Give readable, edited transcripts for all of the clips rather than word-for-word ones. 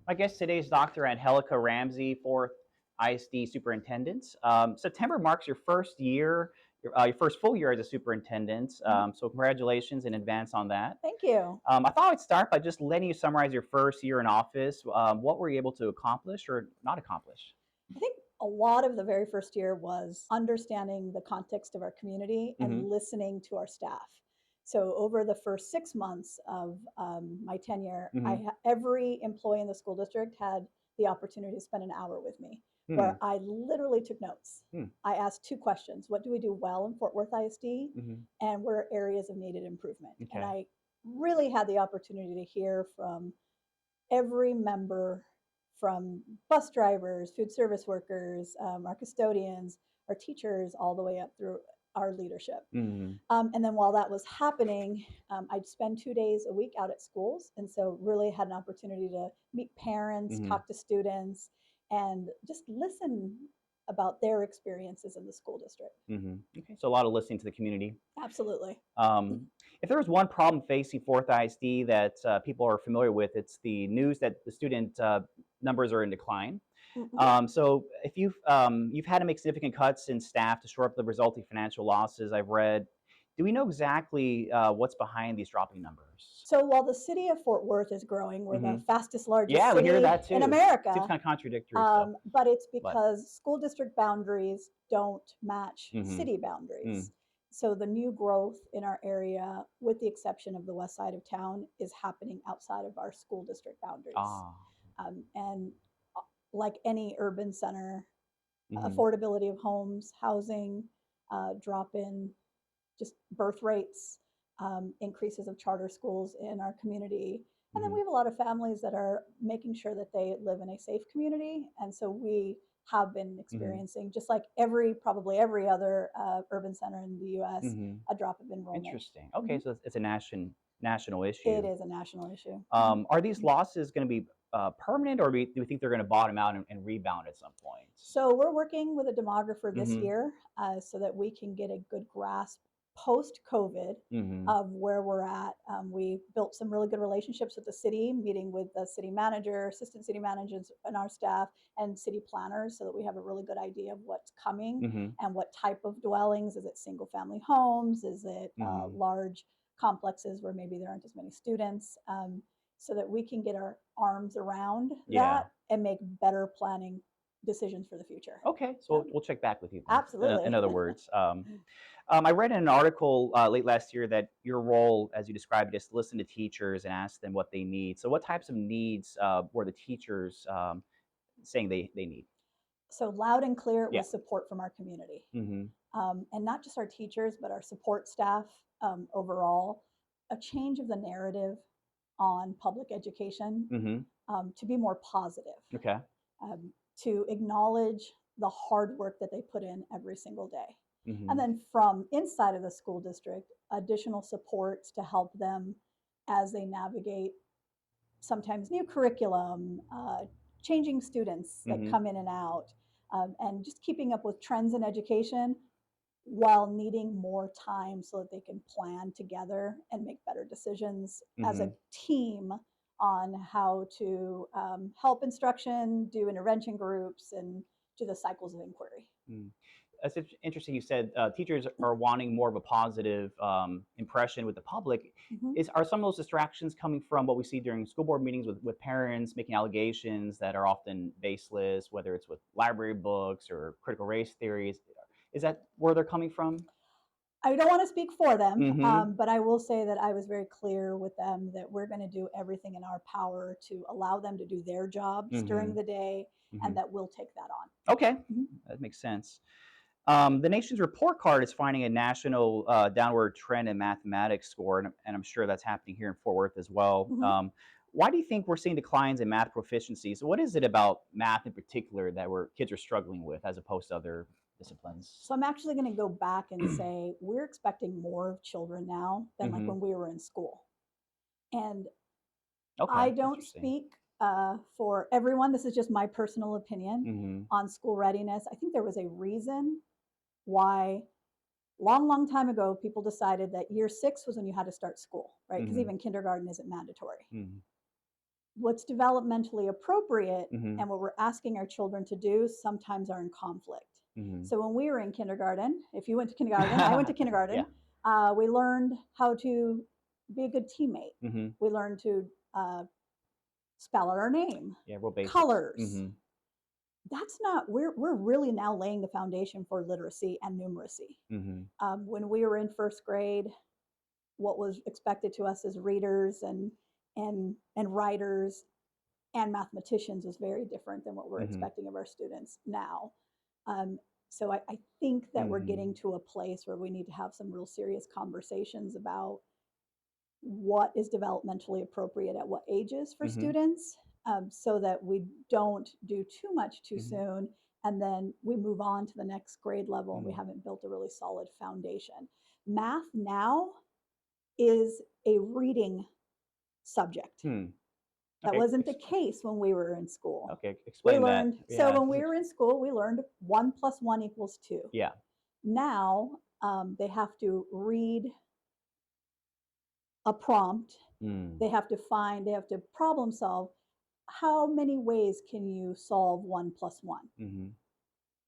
My guest today is Dr. Angélica Ramsey, fourth ISD superintendent. September marks your first year, your first full year as a superintendent. So congratulations in advance on that. Thank you. I thought I'd start by just letting you summarize your first year in office. What were you able to accomplish or not accomplish? I think a lot of the very first year was understanding the context of our community and Mm-hmm. listening to our staff. So over the first 6 months of my tenure, Mm-hmm. every employee in the school district had the opportunity to spend an hour with me, Hmm. where I literally took notes. Hmm. I asked two questions: what do we do well in Fort Worth ISD, Mm-hmm. and where are areas of needed improvement? And Okay. I really had the opportunity to hear from every member, from bus drivers, food service workers, our custodians, our teachers, all the way up through our leadership. Mm-hmm. And then while that was happening, I'd spend 2 days a week out at schools. And so really had an opportunity to meet parents, Mm-hmm. talk to students, and just listen about their experiences in the school district. Mm-hmm. Okay. So a lot of listening to the community. Absolutely. If there was one problem facing Fourth ISD that people are familiar with, it's the news that the student numbers are in decline. Mm-hmm. So if you've had to make significant cuts in staff to shore up the resulting financial losses, I've read. Do we know exactly what's behind these dropping numbers? So while the city of Fort Worth is growing, we're the fastest, largest Yeah, we hear city that in too. Seems America. kind of contradictory. So, But it's but because school district boundaries don't match mm-hmm. city Mm. boundaries. So the new growth in our area, with the exception of the west side of town, is happening outside of our school district boundaries. Ah. And like any urban center, Mm-hmm. affordability of homes, housing, drop in just birth rates, increases of charter schools in our community. And then Mm-hmm. we have a lot of families that are making sure that they live in a safe community. And so we have been Mm-hmm. experiencing, just like probably every other urban center in the US, Mm-hmm. a drop of enrollment. Interesting. Okay, Mhm. so it's a national It issue. is a national issue. Mhm. Are these losses going to be permanent, or do we think they're going to bottom out and rebound at some point? So we're working with a demographer this Mm-hmm. year so that we can get a good grasp post-COVID Mm-hmm. of where we're at. We built some really good relationships with the city, meeting with the city manager, assistant city managers, and our staff, and city planners, so that we have a really good idea of what's coming Mm-hmm. and what type of dwellings. Is it single-family homes? Is it Mm-hmm. large complexes where maybe there aren't as many students? So that we can get our arms around Yeah. that and make better planning decisions for the future. Okay, so Yeah. we'll check back with you then. Absolutely. In other words, I read in an article late last year that your role, as you described it, is to listen to teachers and ask them what they need. So, what types of needs were the teachers saying they need? So loud and clear Yeah. was support from our community. Mm-hmm. And not just our teachers, but our support staff overall. A change of the narrative on public education Mm-hmm. to be more positive, Okay. um, to acknowledge the hard work that they put in every single day. Mm-hmm. And then from inside of the school district, additional supports to help them as they navigate sometimes new curriculum, changing students that Mm-hmm. come in and out, and just keeping up with trends in education while needing more time so that they can plan together and make better decisions as Mm-hmm. a team on how to help instruction, do intervention groups, and do the cycles of inquiry. Mm. That's interesting. You said teachers are wanting more of a positive impression with the public. Mm-hmm. Are some of those distractions coming from what we see during school board meetings with parents making allegations that are often baseless, whether it's with library books or critical race theories? Is that where they're coming from? I don't want to speak for them, Mm-hmm. but I will say that I was very clear with them that we're going to do everything in our power to allow them to do their jobs Mm-hmm. during the day, Mm-hmm. and that we'll take that on. Okay, Mm-hmm. that makes sense. The nation's report card is finding a national downward trend in mathematics score, and I'm sure that's happening here in Fort Worth as well. Mm-hmm. Why do you think we're seeing declines in math proficiencies? What is it about math in particular that kids are struggling with as opposed to other disciplines? So I'm actually going to go back and say we're expecting more of children now than like Mm-hmm. when we were in school. And Okay, I don't interesting. speak for everyone. This is just my personal opinion Mm-hmm. on school readiness. I think there was a reason why long time ago people decided that year 6 was when you had to start school, right? Because Mm-hmm. even kindergarten isn't mandatory. Mm-hmm. what's developmentally appropriate Mhm. and what we're asking our children to do sometimes are in conflict. Mhm. So when we were in kindergarten, if you went to kindergarten, I went to Yeah. kindergarten, we learned how to be a good teammate. Mhm. We learned to spell out our name, Yeah, real basics. colors. Mhm. That's not, we're really now laying the foundation for literacy and numeracy. Mhm. When we were in first grade, what was expected to us as readers and writers and mathematicians was very different than what we're Mhm. expecting of our students now. Um, so I think that we're getting Mhm. to a place where we need to have some real serious conversations about what is developmentally appropriate at what ages for Mhm. students, so that we don't do too much too Mhm. soon and then we move on to the next grade level and we Mhm. haven't built a really solid foundation. Math now is a reading subject. Hmm. That Okay. wasn't the case when we were in school. Okay. We Explain that. learned, so Yeah. when we were in school, we learned 1 + 1 = 2. Yeah. Now they have to read a prompt, Mm. they have to problem solve. How many ways can you solve 1 + 1? Mhm.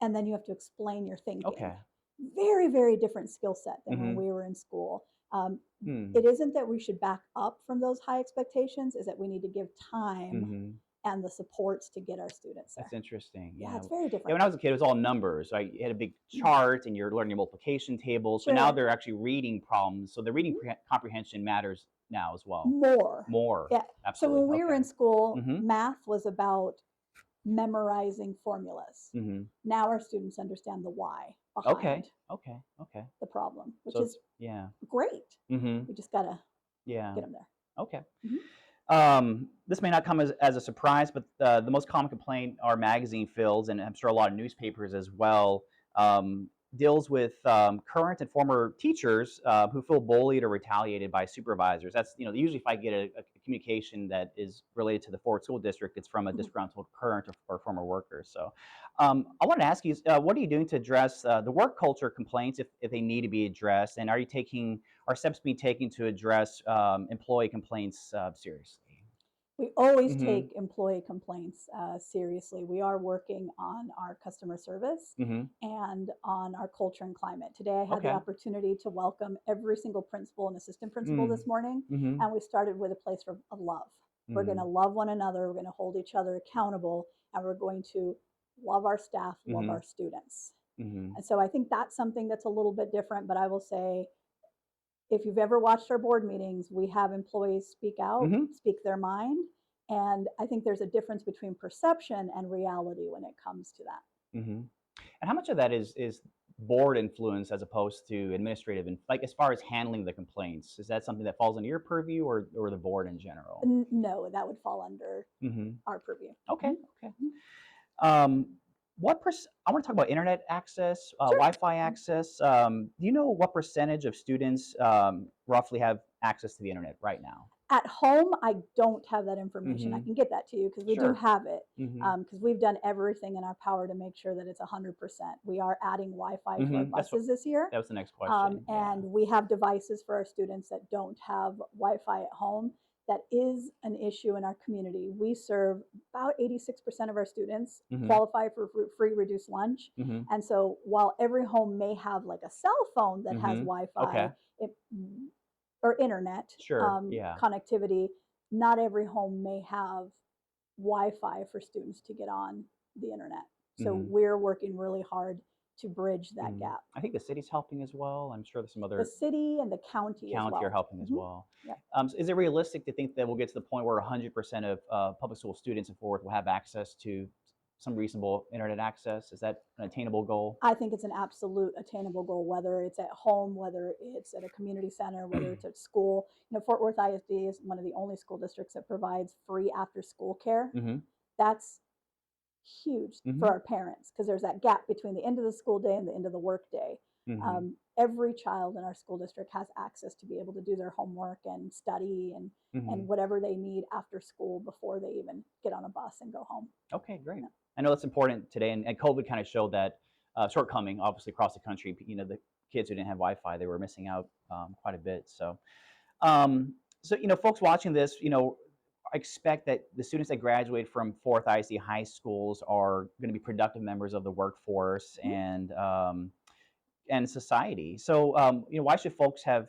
And then you have to explain your thinking. Okay. Very, very different skill set than when Mhm. we were in school. Um, Hmm. it isn't that we should back up from those high expectations, is that we need to give time Mhm. and the supports to get our students That's there. interesting. Yeah, Yeah. it's very Yeah, different. when I was a kid, it was all numbers, right? You had a big Mm. chart and you're learning your multiplication tables. So now Sure. they're actually reading problems. So the reading Mhm. comprehension matters now as well. More. More. Yeah. So Absolutely. when we were Okay. in school, Mhm. math was about memorizing formulas. Mhm. Now our students understand the why Okay. behind Okay. Okay. the problem, which So is it's yeah. great. Mhm. We just got to Yeah. get them there. Okay. Mhm. This may not come as a surprise, but the most common complaint our magazine fills, and I'm sure a lot of newspapers as well, um, deals with current and former teachers who feel bullied or retaliated by supervisors. That's, usually if I get a communication that is related to the Ford School District, it's from a Mhm. disgruntled current or former worker. So I wanted to ask you, what are you doing to address the work culture complaints if they need to be addressed? And are steps being taken to address employee complaints seriously? We always Mhm. take employee complaints seriously. We are working on our customer service Mhm. and on our culture and climate. Today, I had the Okay. opportunity to welcome every single principal and assistant principal Mm. this morning, Mhm. and we started with a place of love. We're going to Mm. love one another, we're going to hold each other accountable, and we're going to love our staff, love Mhm. our students. Mhm. And so I think that's something that's a little bit different, but I will say, if you've ever watched our board meetings, we have employees speak out, Mhm. speak their mind. And I think there's a difference between perception and reality when it comes to that. Mhm. And how much of that is board influence as opposed to administrative, and like as far as handling the complaints? Is that something that falls under your purview or the board in general? No, that would fall under Mhm. our purview. Okay. Mhm. Okay. Mhm. I want to talk about internet access, Sure. Wi-Fi access. Do you know what percentage of students roughly have access to the internet right now? At home, I don't have that information. I Mhm. can get that to you because we do Sure. have it, Mhm. because we've done everything in our power to make sure that it's 100%. We are adding Wi-Fi to our Mhm. buses this year. That was the next question. Yeah. And we have devices for our students that don't have Wi-Fi at home. That is an issue in our community. We serve about 86% of our students Mhm. qualify for free reduced lunch. Mhm. And so while every home may have like a cell phone that has Mhm. Wi-Fi, Okay. it, or internet Sure. Yeah. connectivity, not every home may have Wi-Fi for students to get on the internet. So Mhm. we're working really hard to bridge that Mhm. gap. I think the city's helping as well. I'm sure there's some The other city and the county as county are well. helping as well. Yep. Is it realistic to think that we'll get to the point where 100% of public school students in Fort Worth will have access to some reasonable internet access? Is that an attainable goal? I think it's an absolute attainable goal, whether it's at home, whether it's at a community center, whether it's at school. Fort Worth ISD is one of the only school districts that provides free after school care. Mm-hmm. That's huge for Mm-hmm. our parents because there's that gap between the end of the school day and the end of the work day. Mm-hmm. Every child in our school district has access to be able to do their homework and study Mm-hmm. and whatever they need after school before they even get on a bus and go home. Okay, great. Yeah. I know that's important today, and COVID kind of showed that shortcoming, obviously, across the country. The kids who didn't have Wi-Fi, they were missing out quite a bit. So, folks watching this, expect that the students that graduate from fourth IC high schools are going to be productive members of the workforce Mhm. and society. So, why should folks have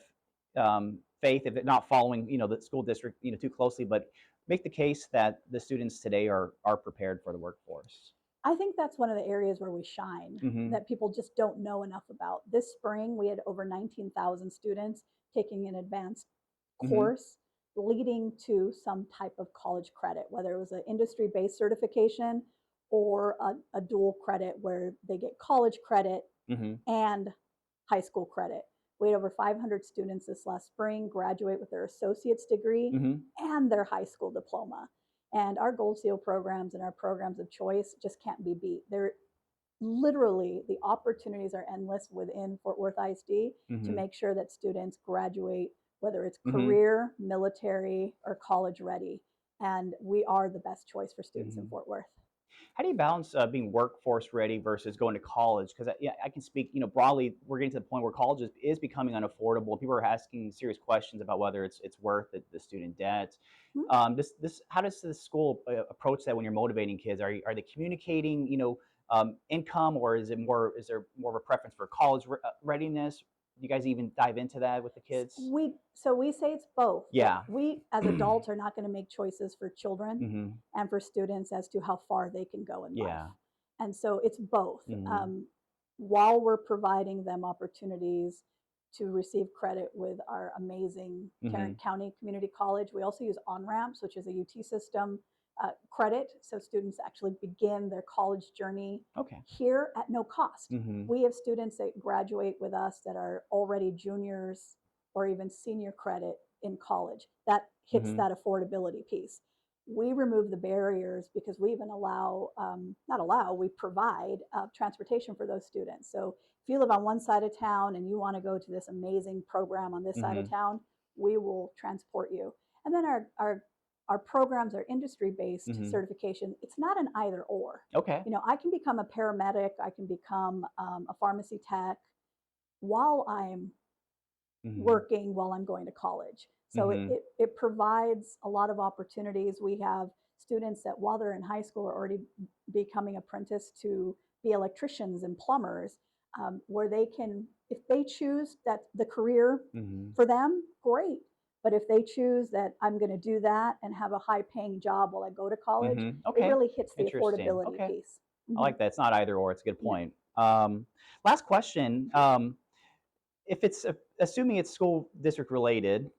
faith if they're not following, the school district, too closely, but make the case that the students today are prepared for the workforce? I think that's one of the areas where we shine Hmm. that people just don't know enough about. This spring, we had over 19,000 students taking an advanced Hmm. course leading to some type of college credit, whether it was an industry based certification or a dual credit where they get college credit Hmm. and high school credit. We had over 500 students this last spring graduate with their associate's degree Hmm. and their high school diploma. And our Gold Seal programs and our programs of choice just can't be beat. They're literally, the opportunities are endless within Fort Worth ISD to Hmm. make sure that students graduate, whether it's Hmm. career, military, or college ready. And we are the best choice for students in Hmm. Fort Worth. How do you balance being workforce ready versus going to college? Because yeah, I can speak, broadly. We're getting to the point where college is becoming unaffordable. People are asking serious questions about whether it's worth the student debt. Hmm? This How does the school approach that when you're motivating kids? Are they communicating, income, or is there more of a preference for college readiness? Do you guys even dive into that with the kids? We say it's both, that Yeah. we as adults are not going to make choices for children Hmm. and for students as to how far they can go in life. Yeah. And so it's both. Hmm. While we're providing them opportunities to receive credit with our amazing Tarrant Hmm. County Community College, we also use on-ramps, which is a UT system credit. So students actually begin their college journey Okay. here at no cost. Hmm. We have students that graduate with us that are already juniors or even senior credit in college. That hits Hmm. that affordability piece. We remove the barriers because we even not allow, we provide transportation for those students. So if you live on one side of town and you want to go to this amazing program on this side of Hmm. town, we will transport you. And then our programs are industry based Hmm. certification. It's not an either or. Okay. I can become a paramedic, I can become a pharmacy tech while I'm Hmm. working while I'm going to college. So Hmm. it provides a lot of opportunities. We have students that while they're in high school are already becoming apprentice to be electricians and plumbers, where they can, if they choose that the career Hmm. for them, great. But if they choose that I'm going to do that and have a high paying job while I go to college, it Okay. really hits the Interesting. affordability Okay. piece. I Mhm. like that. It's not either or. It's a good No. point. Last question. If it's assuming it's school district related,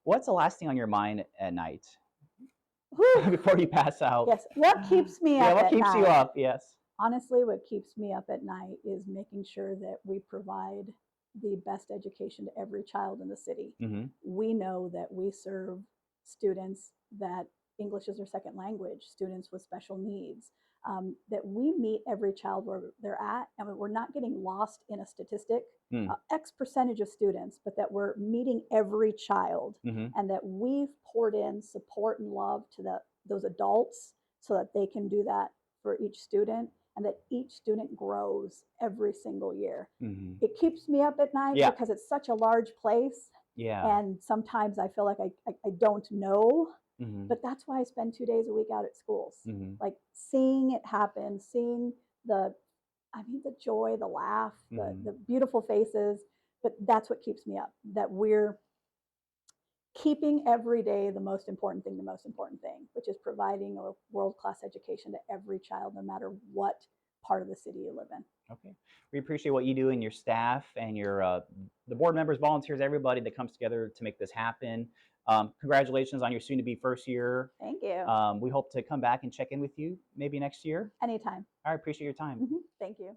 what's the last thing on your mind at night Whew. before you pass out? Yes. What keeps me Yeah. up What at keeps you night? up? Yes. Honestly, what keeps me up at night is making sure that we provide the best education to every child in the city. Hmm. We know that we serve students that English is their second language, students with special needs, that we meet every child where they're at, and we're not getting lost in a statistic, Mm. X percentage of students, but that we're meeting every child, Hmm. and that we've poured in support and love to those adults so that they can do that for each student, and that each student grows every single year. Hmm. It keeps me up at night Yeah. because it's such a large place. Yeah. And sometimes I feel like I don't know, Hmm. but that's why I spend 2 days a week out at schools. Hmm. Like seeing it happen, seeing the, I mean, the joy, the laugh, Hmm. the beautiful faces. But that's what keeps me up, that we're keeping every day the most important thing, which is providing a world class education to every child, no matter what part of the city you live in. Okay. We appreciate what you do and your staff and your the board members, volunteers, everybody that comes together to make this happen. Congratulations on your soon-to-be first year. Thank you. We hope to come back and check in with you maybe next year. Anytime. I appreciate your time. Thank you.